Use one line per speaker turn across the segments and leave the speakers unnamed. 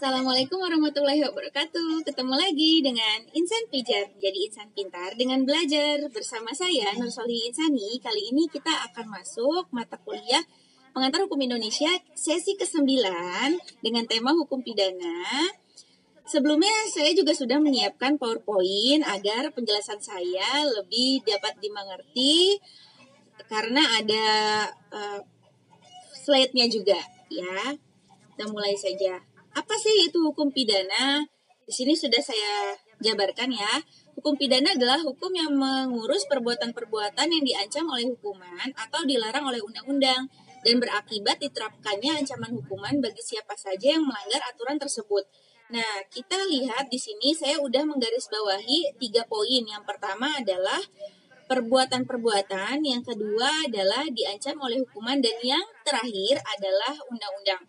Assalamualaikum warahmatullahi wabarakatuh. Ketemu lagi dengan Insan Pijar, jadi insan pintar dengan belajar. Bersama saya Nur Solihin Insani. Kali ini kita akan masuk mata kuliah Pengantar Hukum Indonesia sesi ke-9 dengan tema hukum pidana. Sebelumnya saya juga sudah menyiapkan PowerPoint agar penjelasan saya lebih dapat dimengerti karena ada slide-nya juga ya. Kita mulai saja. Apa sih itu hukum pidana? Di sini sudah saya jabarkan ya. Hukum pidana adalah hukum yang mengurus perbuatan-perbuatan yang diancam oleh hukuman atau dilarang oleh undang-undang dan berakibat diterapkannya ancaman hukuman bagi siapa saja yang melanggar aturan tersebut. Nah, kita lihat di sini saya udah menggarisbawahi 3 poin. Yang pertama adalah perbuatan-perbuatan, yang kedua adalah diancam oleh hukuman, dan yang terakhir adalah undang-undang.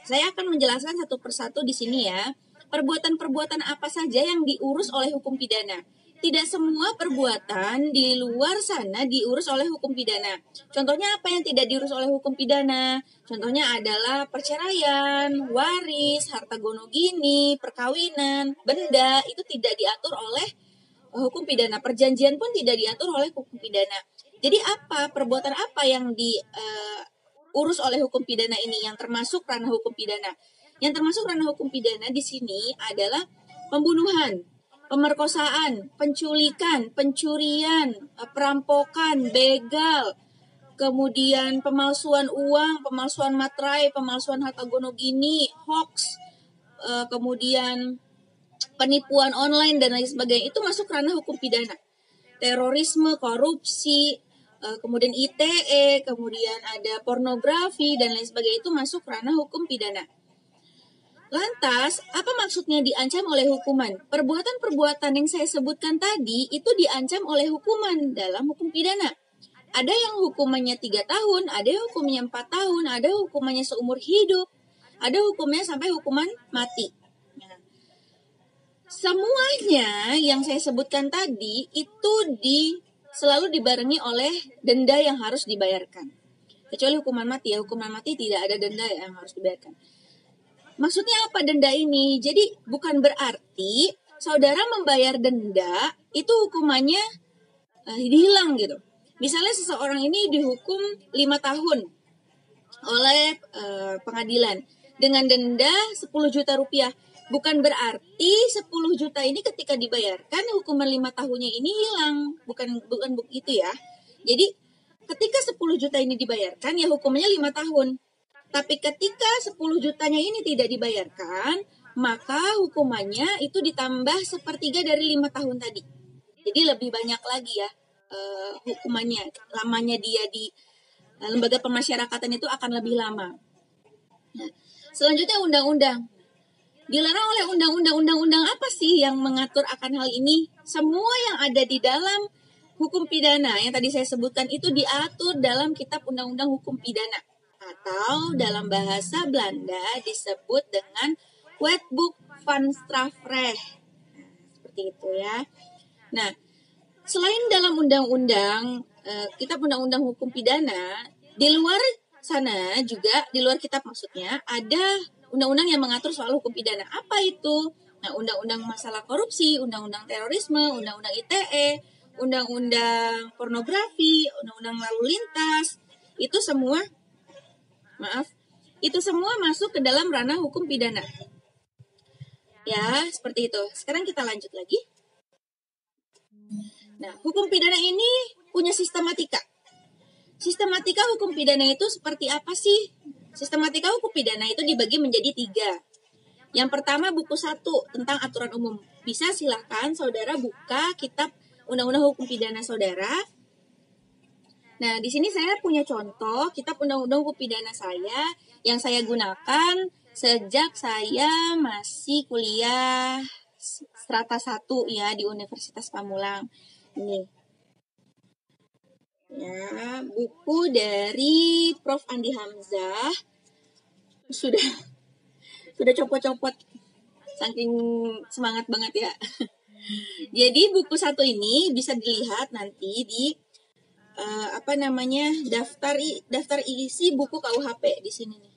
Saya akan menjelaskan satu persatu di sini ya. Perbuatan-perbuatan apa saja yang diurus oleh hukum pidana? Tidak semua perbuatan di luar sana diurus oleh hukum pidana. Contohnya apa yang tidak diurus oleh hukum pidana? Contohnya adalah perceraian, waris, harta gono gini, perkawinan, benda, itu tidak diatur oleh hukum pidana. Perjanjian pun tidak diatur oleh hukum pidana. Jadi perbuatan apa yang diurus oleh hukum pidana ini yang termasuk ranah hukum pidana? Yang termasuk ranah hukum pidana di sini adalah pembunuhan, pemerkosaan, penculikan, pencurian, perampokan, begal, kemudian pemalsuan uang, pemalsuan materai, pemalsuan harta gono gini, hoax, kemudian penipuan online dan lain sebagainya. Itu masuk ranah hukum pidana. Terorisme, korupsi, kemudian ITE, kemudian ada pornografi dan lain sebagainya, itu masuk ranah hukum pidana. Lantas, apa maksudnya diancam oleh hukuman? Perbuatan-perbuatan yang saya sebutkan tadi itu diancam oleh hukuman dalam hukum pidana. Ada yang hukumannya 3 tahun, ada yang hukumannya 4 tahun, ada hukumannya seumur hidup, ada hukumannya sampai hukuman mati. Semuanya yang saya sebutkan tadi itu selalu dibarengi oleh denda yang harus dibayarkan. Kecuali hukuman mati ya, hukuman mati tidak ada denda yang harus dibayarkan. Maksudnya apa denda ini? Jadi bukan berarti saudara membayar denda itu hukumannya hilang gitu. Misalnya seseorang ini dihukum 5 tahun oleh pengadilan dengan denda 10 juta rupiah. Bukan berarti 10 juta ini ketika dibayarkan hukuman 5 tahunnya ini hilang. Bukan begitu ya. Jadi ketika 10 juta ini dibayarkan ya hukumannya 5 tahun. Tapi ketika 10 jutanya ini tidak dibayarkan, maka hukumannya itu ditambah 1/3 dari 5 tahun tadi. Jadi lebih banyak lagi ya hukumannya. Lamanya dia di lembaga pemasyarakatan itu akan lebih lama. Nah, selanjutnya undang-undang. Dilarang oleh undang-undang apa sih yang mengatur akan hal ini? Semua yang ada di dalam hukum pidana yang tadi saya sebutkan itu diatur dalam kitab undang-undang hukum pidana. Atau dalam bahasa Belanda disebut dengan Wetboek van Strafrecht. Seperti itu ya. Nah, selain dalam undang-undang, kitab undang-undang hukum pidana, di luar sana juga, di luar kitab maksudnya, ada undang-undang yang mengatur soal hukum pidana. Apa itu? Nah, undang-undang masalah korupsi, undang-undang terorisme, undang-undang ITE, undang-undang pornografi, undang-undang lalu lintas, itu semua masuk ke dalam ranah hukum pidana. Ya, seperti itu. Sekarang kita lanjut lagi. Nah, hukum pidana ini punya sistematika. Sistematika hukum pidana itu seperti apa sih? Sistematika hukum pidana itu dibagi menjadi 3. Yang pertama buku 1 tentang aturan umum. Bisa silahkan saudara buka kitab undang-undang hukum pidana saudara. Nah, di sini saya punya contoh kitab undang-undang hukum pidana saya yang saya gunakan sejak saya masih kuliah strata 1 ya di Universitas Pamulang. Ini. Ya, buku dari Prof. Andi Hamzah. Sudah copot-copot saking semangat banget ya. Jadi buku 1 ini bisa dilihat nanti di daftar isi buku KUHP di sini nih.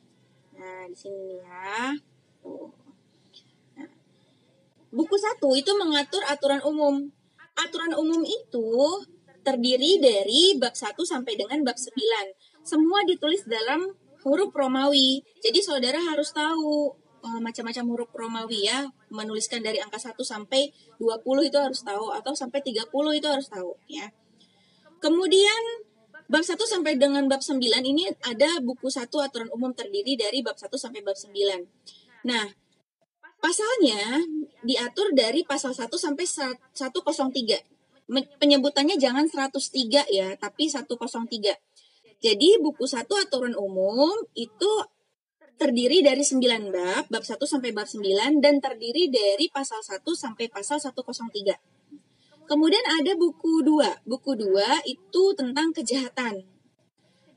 Nah, di sini nih ya. Tuh. buku 1 itu mengatur aturan umum. Aturan umum itu terdiri dari bab 1 sampai dengan bab 9. Semua ditulis dalam huruf Romawi. Jadi saudara harus tahu macam-macam huruf Romawi ya. Menuliskan dari angka 1 sampai 20 itu harus tahu, atau sampai 30 itu harus tahu ya. Kemudian bab 1 sampai dengan bab 9 ini ada buku 1 aturan umum terdiri dari bab 1 sampai bab 9. Nah, pasalnya diatur dari pasal 1 sampai 103. Penyebutannya jangan 103 ya, tapi 103. Jadi buku 1 aturan umum itu terdiri dari 9 bab 1 sampai bab 9, dan terdiri dari pasal 1 sampai pasal 103. Kemudian ada buku 2. Buku 2 itu tentang kejahatan.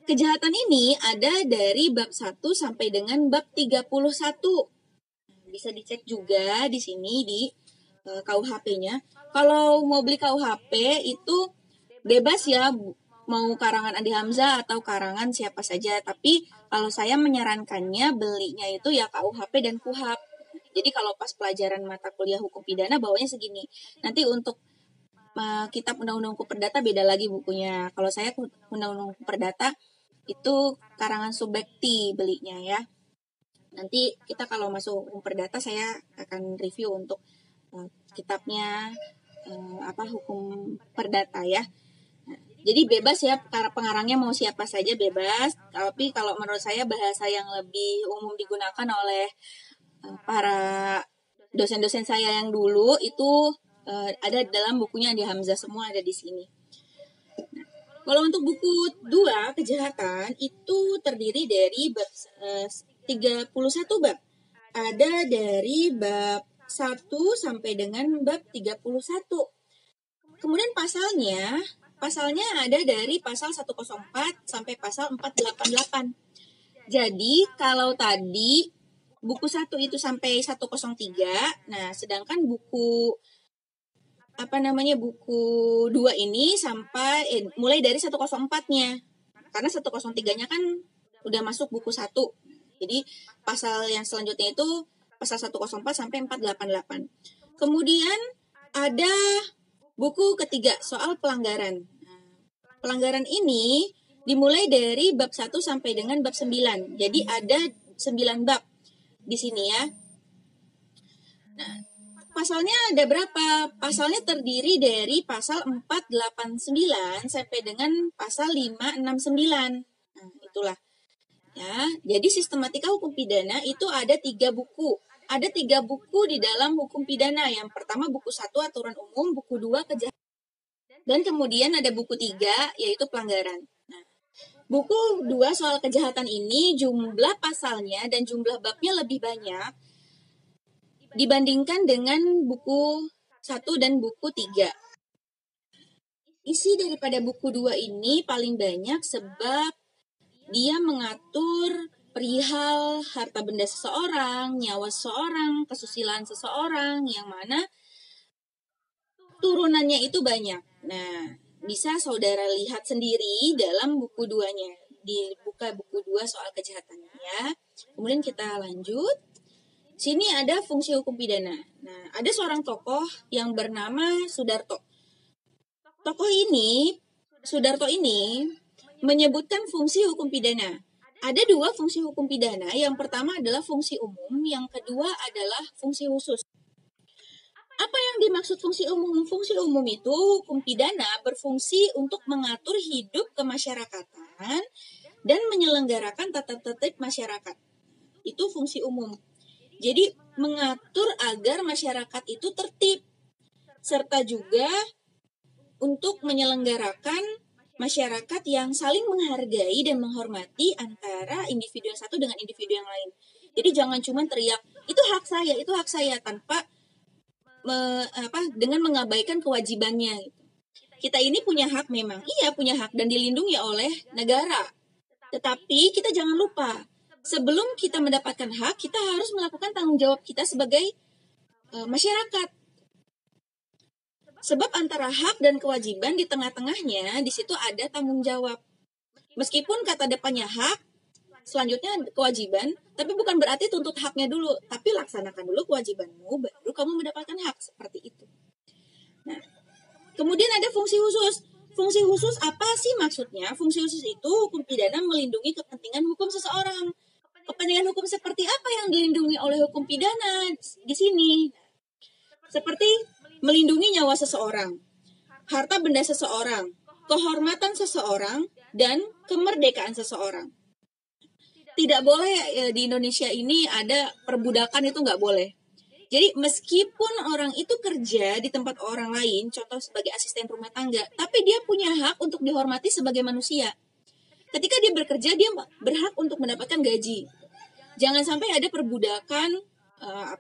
Kejahatan ini ada dari bab 1 sampai dengan bab 31. Bisa dicek juga di sini di KUHP-nya. Kalau mau beli KUHP itu bebas ya, mau karangan Andi Hamzah atau karangan siapa saja. Tapi kalau saya menyarankannya belinya itu ya KUHP dan KUHAP. Jadi kalau pas pelajaran mata kuliah hukum pidana bawanya segini. Nanti untuk kitab Undang-Undang Hukum Perdata beda lagi bukunya. Kalau saya Undang-Undang Hukum Perdata itu karangan Subekti belinya ya. Nanti kita kalau masuk hukum perdata saya akan review untuk kitabnya hukum perdata ya. Nah, jadi bebas ya, pengarangnya mau siapa saja bebas. Tapi kalau menurut saya bahasa yang lebih umum digunakan oleh para dosen-dosen saya yang dulu itu ada dalam bukunya Andi Hamzah, semua ada di sini. Nah, kalau untuk buku 2 kejahatan itu terdiri dari bab 31 bab. Ada dari bab 1 sampai dengan bab 31. Kemudian pasalnya ada dari pasal 104 sampai pasal 488. Jadi kalau tadi buku 1 itu sampai 103, nah sedangkan buku buku 2 ini sampai mulai dari 104-nya. Karena 103-nya kan udah masuk buku 1. Jadi pasal yang selanjutnya itu pasal 104 sampai 488. Kemudian ada buku ketiga soal pelanggaran. Pelanggaran ini dimulai dari bab 1 sampai dengan bab 9. Jadi ada 9 bab di sini ya. Nah, pasalnya ada berapa? Pasalnya terdiri dari pasal 489 sampai dengan pasal 569. Nah, itulah. Ya, jadi sistematika hukum pidana itu ada 3 buku. Ada 3 buku di dalam hukum pidana. Yang pertama buku 1 aturan umum, buku 2 kejahatan. Dan kemudian ada buku 3 yaitu pelanggaran. Nah, buku 2 soal kejahatan ini jumlah pasalnya dan jumlah babnya lebih banyak dibandingkan dengan buku 1 dan buku 3. Isi daripada buku 2 ini paling banyak sebab dia mengatur perihal harta benda seseorang, nyawa seseorang, kesusilaan seseorang, yang mana turunannya itu banyak. Nah, bisa saudara lihat sendiri dalam buku 2-nya. Dibuka buku 2 soal kejahatannya ya. Kemudian kita lanjut. Sini ada fungsi hukum pidana. Nah, ada seorang tokoh yang bernama Sudarto. Sudarto ini menyebutkan fungsi hukum pidana. Ada 2 fungsi hukum pidana. Yang pertama adalah fungsi umum, yang kedua adalah fungsi khusus. Apa yang dimaksud fungsi umum? Fungsi umum itu hukum pidana berfungsi untuk mengatur hidup kemasyarakatan dan menyelenggarakan tata tertib masyarakat. Itu fungsi umum. Jadi mengatur agar masyarakat itu tertib, serta juga untuk menyelenggarakan masyarakat yang saling menghargai dan menghormati antara individu yang satu dengan individu yang lain. Jadi jangan cuma teriak, itu hak saya, tanpa dengan mengabaikan kewajibannya. Kita ini punya hak memang, punya hak dan dilindungi oleh negara. Tetapi kita jangan lupa, sebelum kita mendapatkan hak, kita harus melakukan tanggung jawab kita sebagai masyarakat. Sebab antara hak dan kewajiban di tengah-tengahnya, di situ ada tanggung jawab. Meskipun kata depannya hak, Selanjutnya kewajiban, tapi bukan berarti tuntut haknya dulu, tapi laksanakan dulu kewajibanmu, baru kamu mendapatkan hak seperti itu. Nah, kemudian ada fungsi khusus. Fungsi khusus apa sih maksudnya? Fungsi khusus itu hukum pidana melindungi kepentingan hukum seseorang. Kepentingan hukum seperti apa yang dilindungi oleh hukum pidana di sini? Seperti melindungi nyawa seseorang, harta benda seseorang, kehormatan seseorang, dan kemerdekaan seseorang. Tidak boleh di Indonesia ini ada perbudakan, itu nggak boleh. Jadi meskipun orang itu kerja di tempat orang lain, contoh sebagai asisten rumah tangga, tapi dia punya hak untuk dihormati sebagai manusia. Ketika dia bekerja, dia berhak untuk mendapatkan gaji. Jangan sampai ada perbudakan,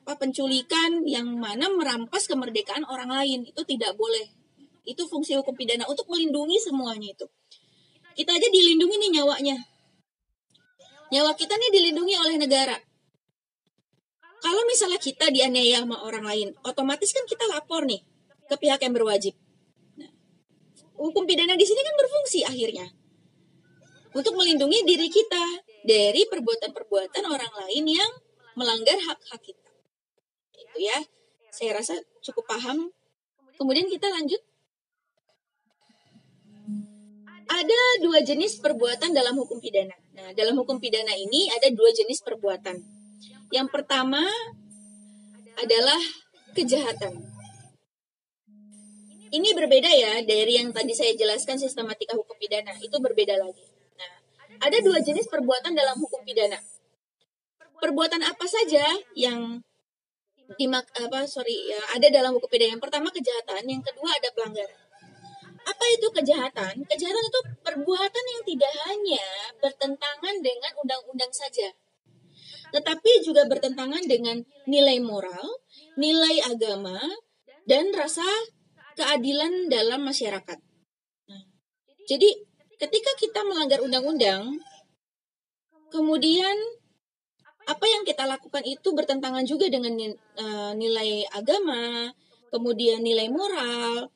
penculikan yang mana merampas kemerdekaan orang lain. Itu tidak boleh. Itu fungsi hukum pidana untuk melindungi semuanya itu. Kita aja dilindungi nih nyawanya. Nyawa kita nih dilindungi oleh negara. Kalau misalnya kita dianiaya sama orang lain, otomatis kan kita lapor nih ke pihak yang berwajib. Nah, hukum pidana di sini kan berfungsi akhirnya untuk melindungi diri kita dari perbuatan-perbuatan orang lain yang melanggar hak-hak kita. Itu ya, saya rasa cukup paham. Kemudian kita lanjut. Ada 2 jenis perbuatan dalam hukum pidana. Nah, dalam hukum pidana ini ada 2 jenis perbuatan. Yang pertama adalah kejahatan. Ini berbeda ya dari yang tadi saya jelaskan sistematika hukum pidana. Itu berbeda lagi. Nah, ada 2 jenis perbuatan dalam hukum pidana. Perbuatan apa saja yang ada dalam hukum pidana? Yang pertama kejahatan, yang kedua ada pelanggaran. Apa itu kejahatan? Kejahatan itu perbuatan yang tidak hanya bertentangan dengan undang-undang saja, tetapi juga bertentangan dengan nilai moral, nilai agama, dan rasa keadilan dalam masyarakat. Nah, jadi ketika kita melanggar undang-undang, kemudian apa yang kita lakukan itu bertentangan juga dengan nilai agama, kemudian nilai moral,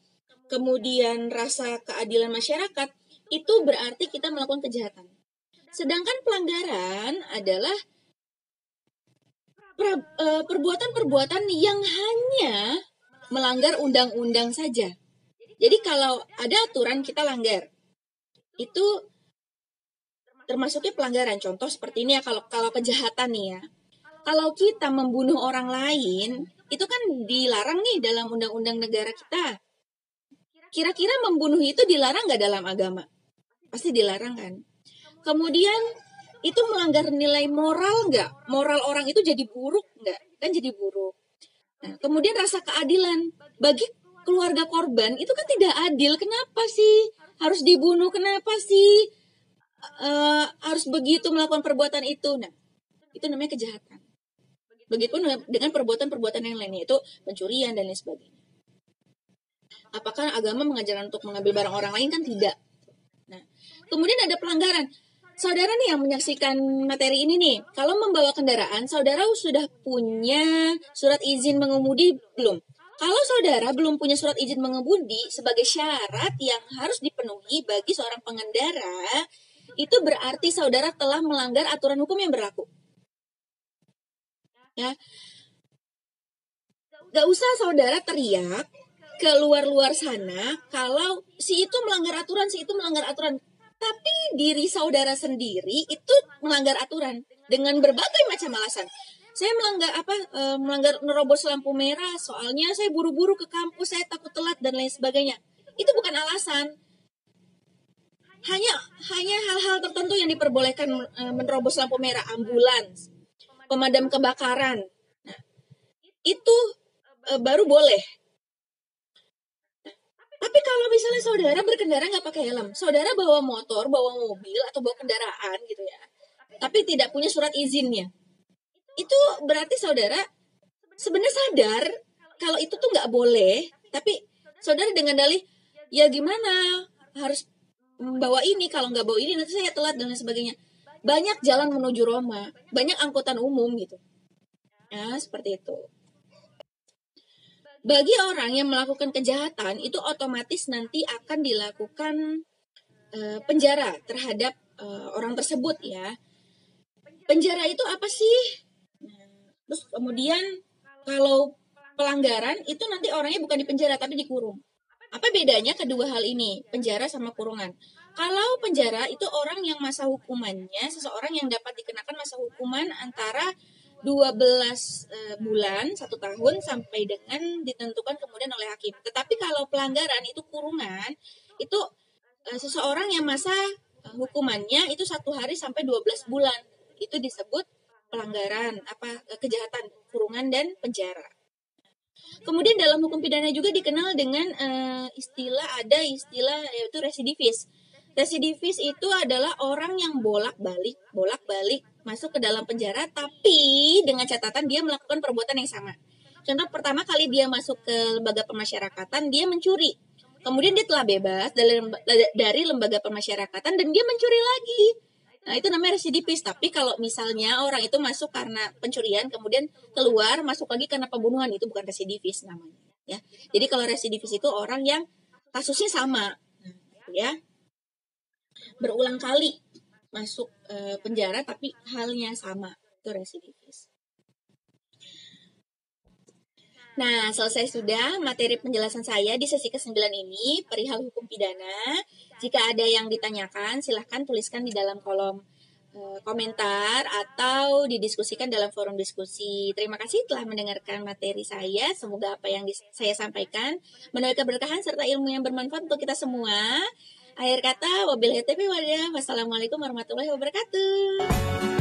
kemudian rasa keadilan masyarakat, itu berarti kita melakukan kejahatan. Sedangkan pelanggaran adalah perbuatan-perbuatan yang hanya melanggar undang-undang saja. Jadi kalau ada aturan kita langgar, itu termasuknya pelanggaran. Contoh seperti ini ya, kalau kejahatan nih ya. Kalau kita membunuh orang lain, itu kan dilarang nih dalam undang-undang negara kita. Kira-kira membunuh itu dilarang nggak dalam agama? Pasti dilarang kan? Kemudian itu melanggar nilai moral nggak? Moral orang itu jadi buruk nggak? Kan jadi buruk. Nah, kemudian rasa keadilan. Bagi keluarga korban itu kan tidak adil. Kenapa sih harus dibunuh? Kenapa sih harus begitu melakukan perbuatan itu? Nah, itu namanya kejahatan. Begitupun dengan perbuatan-perbuatan yang lainnya, itu pencurian dan lain sebagainya. Apakah agama mengajarkan untuk mengambil barang orang lain? Kan tidak. Nah, kemudian ada pelanggaran. Saudara nih yang menyaksikan materi ini nih, kalau membawa kendaraan, saudara sudah punya surat izin mengemudi belum? Kalau saudara belum punya surat izin mengemudi sebagai syarat yang harus dipenuhi bagi seorang pengendara, itu berarti saudara telah melanggar aturan hukum yang berlaku. Ya, gak usah saudara teriak ke luar-luar sana kalau si itu melanggar aturan, si itu melanggar aturan. Tapi diri saudara sendiri itu melanggar aturan dengan berbagai macam alasan. Saya melanggar nerobos lampu merah, soalnya saya buru-buru ke kampus, saya takut telat dan lain sebagainya. Itu bukan alasan. Hanya hal-hal tertentu yang diperbolehkan menerobos lampu merah, ambulans, pemadam kebakaran. Nah, itu baru boleh. Tapi kalau misalnya saudara berkendara nggak pakai helm, saudara bawa motor, bawa mobil, atau bawa kendaraan gitu ya, tapi tidak punya surat izinnya, itu berarti saudara sebenarnya sadar kalau itu tuh nggak boleh, tapi saudara dengan dalih, ya gimana, harus bawa ini, kalau nggak bawa ini nanti saya telat dan lain sebagainya. Banyak jalan menuju Roma, banyak angkutan umum gitu. Nah, seperti itu. Bagi orang yang melakukan kejahatan, itu otomatis nanti akan dilakukan penjara terhadap orang tersebut ya. penjara itu apa sih? Terus kemudian kalau pelanggaran itu nanti orangnya bukan di penjara tapi dikurung. Apa bedanya kedua hal ini, penjara sama kurungan? Kalau penjara itu orang yang masa hukumannya, seseorang yang dapat dikenakan masa hukuman antara 12 bulan, 1 tahun, sampai dengan ditentukan kemudian oleh hakim. Tetapi kalau pelanggaran itu kurungan, itu seseorang yang masa hukumannya itu 1 hari sampai 12 bulan. Itu disebut pelanggaran, kejahatan, kurungan dan penjara. Kemudian dalam hukum pidana juga dikenal dengan ada istilah yaitu residivis. Residivis itu adalah orang yang bolak-balik masuk ke dalam penjara, tapi dengan catatan dia melakukan perbuatan yang sama. Contoh pertama kali dia masuk ke lembaga pemasyarakatan, dia mencuri. Kemudian dia telah bebas dari lembaga pemasyarakatan dan dia mencuri lagi. Nah, itu namanya residivis. Tapi kalau misalnya orang itu masuk karena pencurian, kemudian keluar, masuk lagi karena pembunuhan, itu bukan residivis namanya. Ya. Jadi kalau residivis itu orang yang kasusnya sama. Ya. Berulang kali masuk penjara, tapi halnya sama. Itu residivis. Nah, selesai sudah materi penjelasan saya di sesi ke-9 ini, perihal hukum pidana. Jika ada yang ditanyakan, silahkan tuliskan di dalam kolom komentar atau didiskusikan dalam forum diskusi. Terima kasih telah mendengarkan materi saya. Semoga apa yang saya sampaikan menuai keberkahan serta ilmu yang bermanfaat untuk kita semua. Akhir kata, wabillahi taufiq wal hidayah. Wassalamualaikum warahmatullahi wabarakatuh.